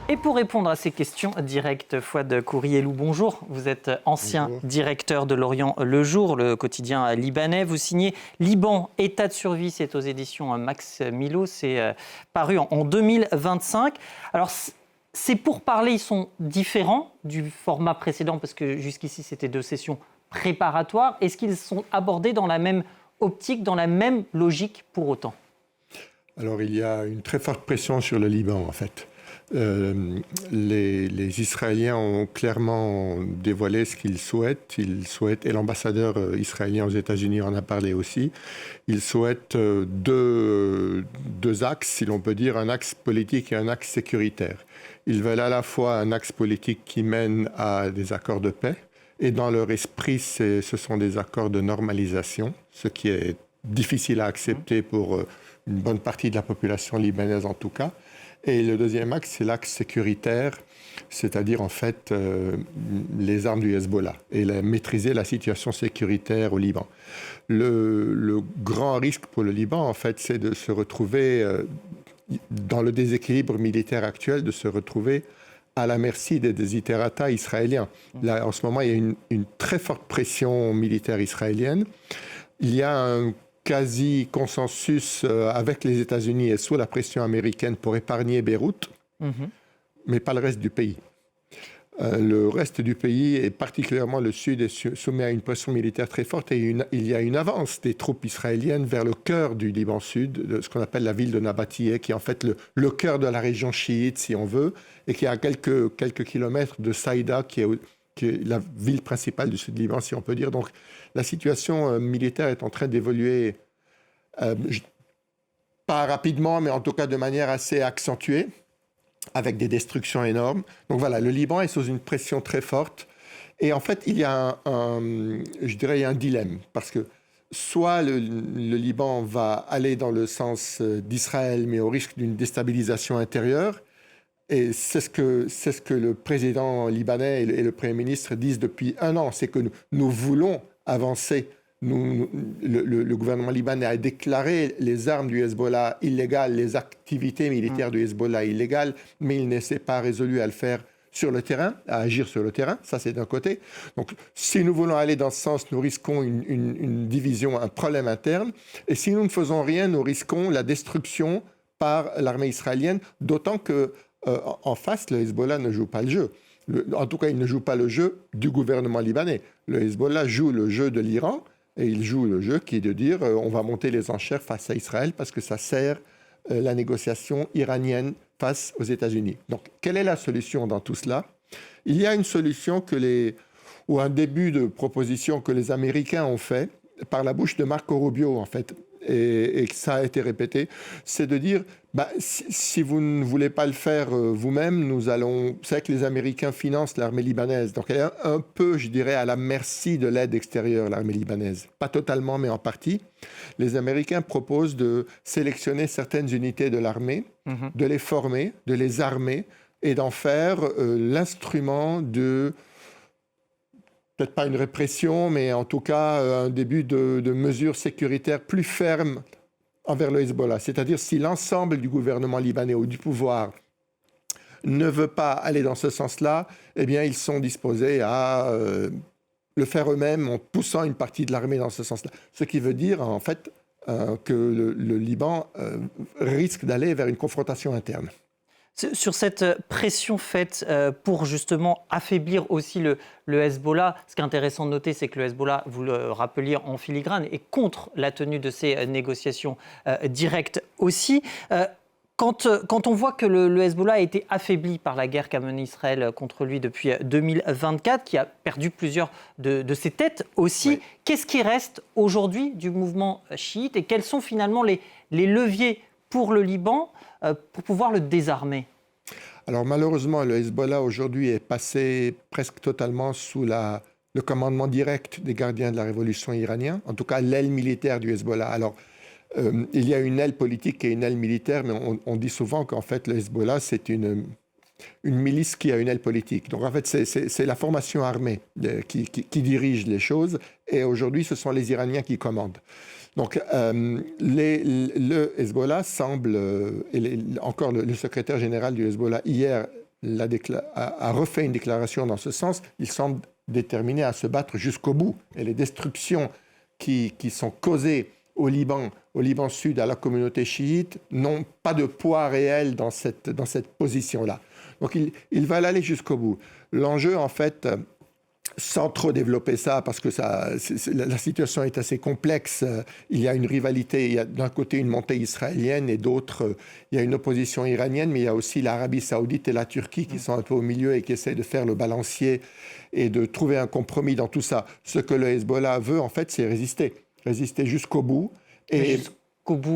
Et pour répondre à ces questions directes, Fouad Kourielou, bonjour. Vous êtes ancien directeur de L'Orient le Jour, le quotidien libanais. Vous signez Liban, état de survie, c'est aux éditions Max Milo, c'est paru en 2025. Alors, ces pourparlers, ils sont différents du format précédent, parce que jusqu'ici, c'était 2 sessions préparatoires. Est-ce qu'ils sont abordés dans la même optique, dans la même logique pour autant ? Alors, il y a une très forte pression sur le Liban, en fait. Les Israéliens ont clairement dévoilé ce qu'ils souhaitent. Ils souhaitent, et l'ambassadeur israélien aux États-Unis en a parlé aussi, ils souhaitent deux axes, si l'on peut dire, un axe politique et un axe sécuritaire. Ils veulent à la fois un axe politique qui mène à des accords de paix, et dans leur esprit, ce sont des accords de normalisation, ce qui est difficile à accepter pour une bonne partie de la population libanaise en tout cas. Et le deuxième axe, c'est l'axe sécuritaire, c'est-à-dire en fait les armes du Hezbollah et maîtriser la situation sécuritaire au Liban. Le grand risque pour le Liban, en fait, c'est de se retrouver dans le déséquilibre militaire actuel, de se retrouver à la merci des desiderata israéliens. Là, en ce moment, il y a une très forte pression militaire israélienne. Il y a un quasi-consensus avec les États-Unis et sous la pression américaine pour épargner Beyrouth, mais pas le reste du pays. Le reste du pays, et particulièrement le sud, est soumis à une pression militaire très forte et il y a une avance des troupes israéliennes vers le cœur du Liban sud, de ce qu'on appelle la ville de Nabatiyeh, qui est en fait le cœur de la région chiite, si on veut, et qui est à quelques kilomètres de Saïda, qui est la ville principale du sud du Liban, si on peut dire. Donc, la situation militaire est en train d'évoluer, pas rapidement, mais en tout cas de manière assez accentuée, avec des destructions énormes. Donc voilà, le Liban est sous une pression très forte. Et en fait, il y a il y a un dilemme, parce que soit le Liban va aller dans le sens d'Israël, mais au risque d'une déstabilisation intérieure. Et c'est ce que le président libanais et le Premier ministre disent depuis 1 an, c'est que nous voulons avancer. Le gouvernement libanais a déclaré les armes du Hezbollah illégales, les activités militaires du Hezbollah illégales, mais il ne s'est pas résolu à le faire sur le terrain, à agir sur le terrain. Ça, c'est d'un côté. Donc, si nous voulons aller dans ce sens, nous risquons une division, un problème interne. Et si nous ne faisons rien, nous risquons la destruction par l'armée israélienne, d'autant que en face, le Hezbollah ne joue pas le jeu. En tout cas, il ne joue pas le jeu du gouvernement libanais. Le Hezbollah joue le jeu de l'Iran et il joue le jeu qui est de dire on va monter les enchères face à Israël parce que ça sert la négociation iranienne face aux États-Unis. Donc, quelle est la solution dans tout cela ? Il y a une solution ou un début de proposition que les Américains ont fait par la bouche de Marco Rubio, en fait, et que ça a été répété, c'est de dire si vous ne voulez pas le faire vous-même, c'est vrai que les Américains financent l'armée libanaise, donc elle est un peu, je dirais, à la merci de l'aide extérieure, l'armée libanaise. Pas totalement, mais en partie. Les Américains proposent de sélectionner certaines unités de l'armée, de les former, de les armer, et d'en faire l'instrument de... peut-être pas une répression, mais en tout cas un début de mesures sécuritaires plus fermes envers le Hezbollah. C'est-à-dire si l'ensemble du gouvernement libanais ou du pouvoir ne veut pas aller dans ce sens-là, eh bien ils sont disposés à le faire eux-mêmes en poussant une partie de l'armée dans ce sens-là. Ce qui veut dire en fait que le Liban risque d'aller vers une confrontation interne. Sur cette pression faite pour justement affaiblir aussi le Hezbollah, ce qui est intéressant de noter, c'est que le Hezbollah, vous le rappeliez en filigrane, est contre la tenue de ces négociations directes aussi. Quand on voit que le Hezbollah a été affaibli par la guerre qu'a menée Israël contre lui depuis 2024, qui a perdu plusieurs de ses têtes aussi, qu'est-ce qui reste aujourd'hui du mouvement chiite et quels sont finalement les leviers pour le Liban pour pouvoir le désarmer? Alors malheureusement, le Hezbollah aujourd'hui est passé presque totalement sous le commandement direct des gardiens de la révolution iranienne, en tout cas l'aile militaire du Hezbollah. Alors il y a une aile politique et une aile militaire, mais on dit souvent qu'en fait le Hezbollah c'est une milice qui a une aile politique. Donc en fait c'est la formation armée qui dirige les choses et aujourd'hui ce sont les Iraniens qui commandent. Donc, le Hezbollah semble, encore le secrétaire général du Hezbollah hier a refait une déclaration dans ce sens. Il semble déterminé à se battre jusqu'au bout. Et les destructions qui sont causées au Liban Sud, à la communauté chiite, n'ont pas de poids réel dans cette position-là. Donc ils veulent aller jusqu'au bout. L'enjeu, en fait, sans trop développer ça, parce que la situation est assez complexe, il y a une rivalité, il y a d'un côté une montée israélienne et d'autre, il y a une opposition iranienne, mais il y a aussi l'Arabie saoudite et la Turquie qui sont un peu au milieu et qui essaient de faire le balancier et de trouver un compromis dans tout ça. Ce que le Hezbollah veut, en fait, c'est résister jusqu'au bout. Et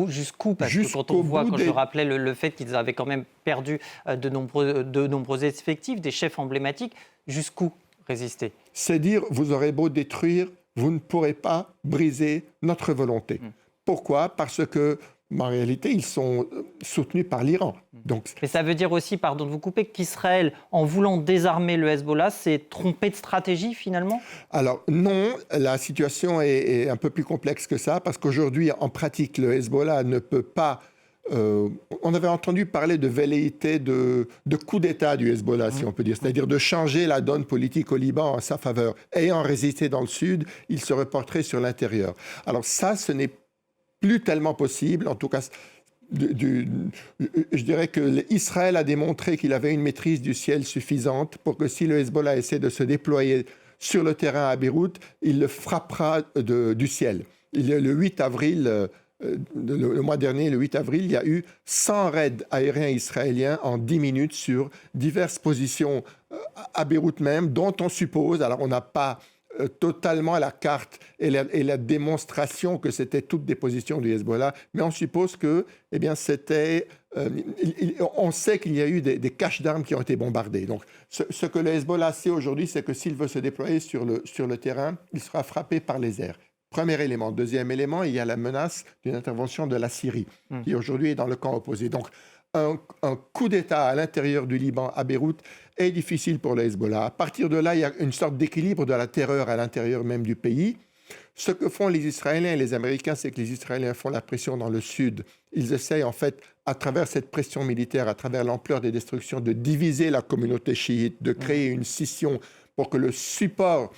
jusqu'où Parce que quand on voit, je rappelais le fait qu'ils avaient quand même perdu de nombreux effectifs, des chefs emblématiques, jusqu'où résister? C'est dire, vous aurez beau détruire, vous ne pourrez pas briser notre volonté. Pourquoi? Parce que, en réalité, ils sont soutenus par l'Iran. Mais ça veut dire aussi, pardon de vous couper, qu'Israël, en voulant désarmer le Hezbollah, s'est trompé de stratégie finalement? Alors non, la situation est un peu plus complexe que ça, parce qu'aujourd'hui, en pratique, le Hezbollah ne peut pas... on avait entendu parler de velléité de coup d'État du Hezbollah, si on peut dire, c'est-à-dire de changer la donne politique au Liban en sa faveur. Ayant résisté dans le sud, il se reporterait sur l'intérieur. Alors ça, ce n'est plus tellement possible, en tout cas... je dirais que Israël a démontré qu'il avait une maîtrise du ciel suffisante pour que si le Hezbollah essaie de se déployer sur le terrain à Beyrouth, il le frappera du ciel. Le 8 avril, le mois dernier, le 8 avril, il y a eu 100 raids aériens israéliens en 10 minutes sur diverses positions à Beyrouth même, dont on suppose, alors on n'a pas totalement la carte et la démonstration que c'était toutes des positions du Hezbollah, mais on suppose que, eh bien, c'était... on sait qu'il y a eu des caches d'armes qui ont été bombardées. Donc, ce que le Hezbollah sait aujourd'hui, c'est que s'il veut se déployer sur le terrain, il sera frappé par les airs. Premier élément. Deuxième élément, il y a la menace d'une intervention de la Syrie, qui aujourd'hui est dans le camp opposé. Donc, un coup d'État à l'intérieur du Liban, à Beyrouth, est difficile pour le Hezbollah. À partir de là, il y a une sorte d'équilibre de la terreur à l'intérieur même du pays. Ce que font les Israéliens et les Américains, c'est que les Israéliens font la pression dans le sud. Ils essayent, en fait, à travers cette pression militaire, à travers l'ampleur des destructions, de diviser la communauté chiite, de créer une scission pour que le support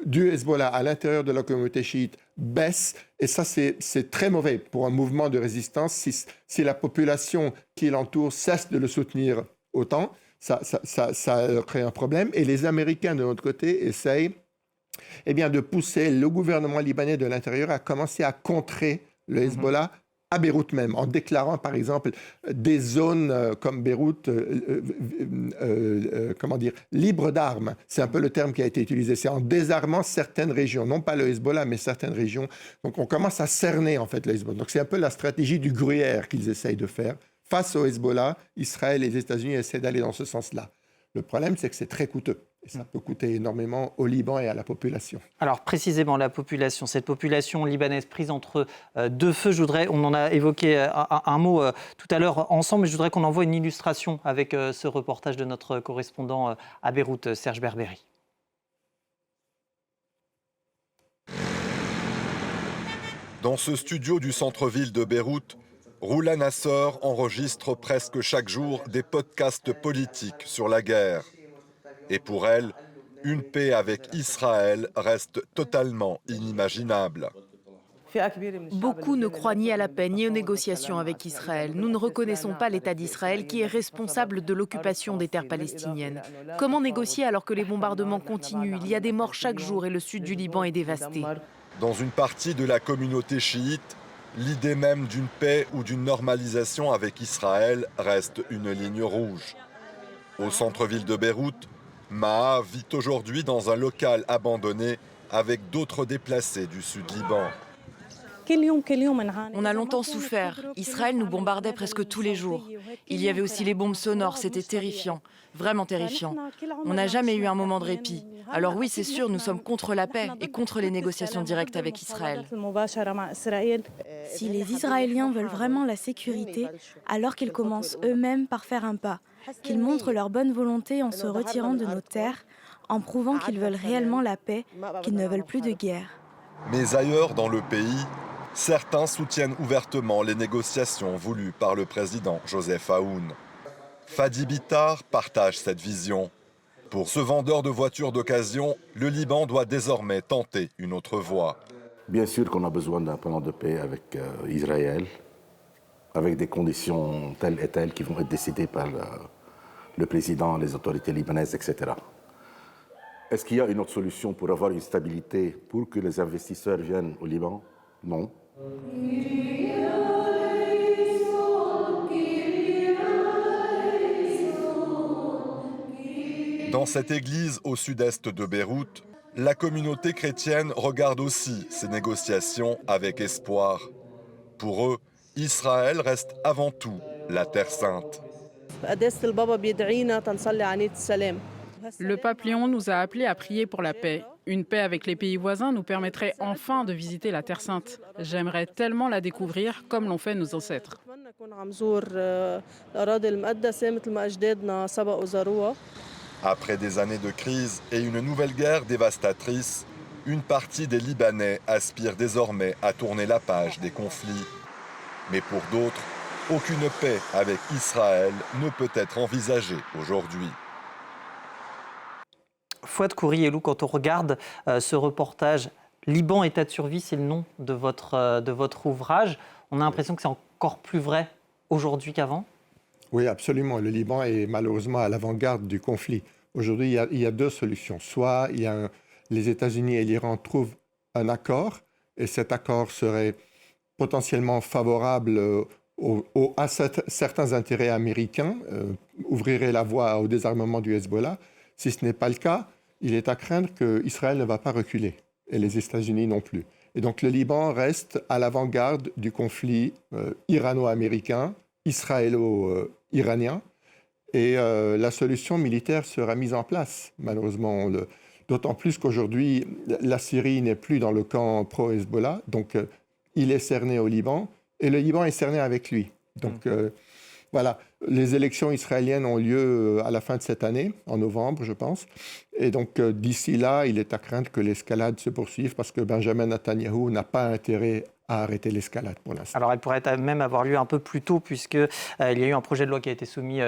du Hezbollah à l'intérieur de la communauté chiite baisse. Et ça, c'est très mauvais pour un mouvement de résistance. Si la population qui l'entoure cesse de le soutenir autant, ça crée un problème. Et les Américains, de notre côté, essayent de pousser le gouvernement libanais de l'intérieur à commencer à contrer le Hezbollah à Beyrouth même, en déclarant par exemple des zones comme Beyrouth, libres d'armes. C'est un peu le terme qui a été utilisé. C'est en désarmant certaines régions, non pas le Hezbollah, mais certaines régions. Donc on commence à cerner en fait le Hezbollah. Donc c'est un peu la stratégie du gruyère qu'ils essayent de faire. Face au Hezbollah, Israël et les États-Unis essaient d'aller dans ce sens-là. Le problème, c'est que c'est très coûteux. Et ça peut coûter énormément au Liban et à la population. Alors précisément, la population, cette population libanaise prise entre deux feux, on en a évoqué un mot tout à l'heure ensemble, mais je voudrais qu'on envoie une illustration avec ce reportage de notre correspondant à Beyrouth, Serge Berberi. Dans ce studio du centre-ville de Beyrouth, Roula Nassor enregistre presque chaque jour des podcasts politiques sur la guerre. Et pour elle, une paix avec Israël reste totalement inimaginable. Beaucoup ne croient ni à la paix ni aux négociations avec Israël. Nous ne reconnaissons pas l'État d'Israël qui est responsable de l'occupation des terres palestiniennes. Comment négocier alors que les bombardements continuent? Il y a des morts chaque jour et le sud du Liban est dévasté. Dans une partie de la communauté chiite, l'idée même d'une paix ou d'une normalisation avec Israël reste une ligne rouge. Au centre-ville de Beyrouth, Maha vit aujourd'hui dans un local abandonné avec d'autres déplacés du sud Liban. On a longtemps souffert. Israël nous bombardait presque tous les jours. Il y avait aussi les bombes sonores, c'était terrifiant, vraiment terrifiant. On n'a jamais eu un moment de répit. Alors oui, c'est sûr, nous sommes contre la paix et contre les négociations directes avec Israël. Si les Israéliens veulent vraiment la sécurité, alors qu'ils commencent eux-mêmes par faire un pas, qu'ils montrent leur bonne volonté en se retirant de nos terres, en prouvant qu'ils veulent réellement la paix, qu'ils ne veulent plus de guerre. Mais ailleurs dans le pays, certains soutiennent ouvertement les négociations voulues par le président Joseph Aoun. Fadi Bittar partage cette vision. Pour ce vendeur de voitures d'occasion, le Liban doit désormais tenter une autre voie. Bien sûr qu'on a besoin d'un plan de paix avec Israël, avec des conditions telles et telles qui vont être décidées par le président, les autorités libanaises, etc. Est-ce qu'il y a une autre solution pour avoir une stabilité, pour que les investisseurs viennent au Liban? Non. Dans cette église au sud-est de Beyrouth, la communauté chrétienne regarde aussi ces négociations avec espoir. Pour eux, Israël reste avant tout la Terre sainte. Le pape Léon nous a appelés à prier pour la paix. Une paix avec les pays voisins nous permettrait enfin de visiter la Terre sainte. J'aimerais tellement la découvrir comme l'ont fait nos ancêtres. Après des années de crise et une nouvelle guerre dévastatrice, une partie des Libanais aspire désormais à tourner la page des conflits. Mais pour d'autres, aucune paix avec Israël ne peut être envisagée aujourd'hui. Fouad Khouri-Elou, quand on regarde ce reportage, Liban, état de survie, c'est le nom de votre ouvrage. On a l'impression que c'est encore plus vrai aujourd'hui qu'avant. Oui, absolument. Le Liban est malheureusement à l'avant-garde du conflit. Aujourd'hui, il y a deux solutions. Soit les États-Unis et l'Iran trouvent un accord, et cet accord serait potentiellement favorable à certains intérêts américains, ouvrirait la voie au désarmement du Hezbollah. Si ce n'est pas le cas, il est à craindre qu'Israël ne va pas reculer, et les États-Unis non plus. Et donc le Liban reste à l'avant-garde du conflit irano-américain, israélo-iranien, et la solution militaire sera mise en place, malheureusement. D'autant plus qu'aujourd'hui, la Syrie n'est plus dans le camp pro-Hezbollah, donc il est cerné au Liban, et le Liban est cerné avec lui. Donc voilà, les élections israéliennes ont lieu à la fin de cette année, en novembre, je pense. Et donc d'ici là, il est à craindre que l'escalade se poursuive, parce que Benjamin Netanyahou n'a pas intérêt à arrêter l'escalade pour l'instant. Alors elle pourrait même avoir lieu un peu plus tôt, puisqu'il y a eu un projet de loi qui a été soumis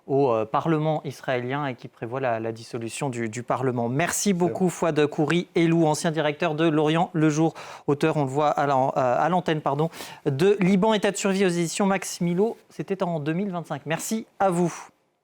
au Parlement israélien et qui prévoit la dissolution du Parlement. Merci beaucoup Fouad Khouri-Elou, ancien directeur de L'Orient le Jour, auteur, on le voit à l'antenne, de Liban, état de survie aux éditions Max Milo. C'était en 2025. Merci à vous.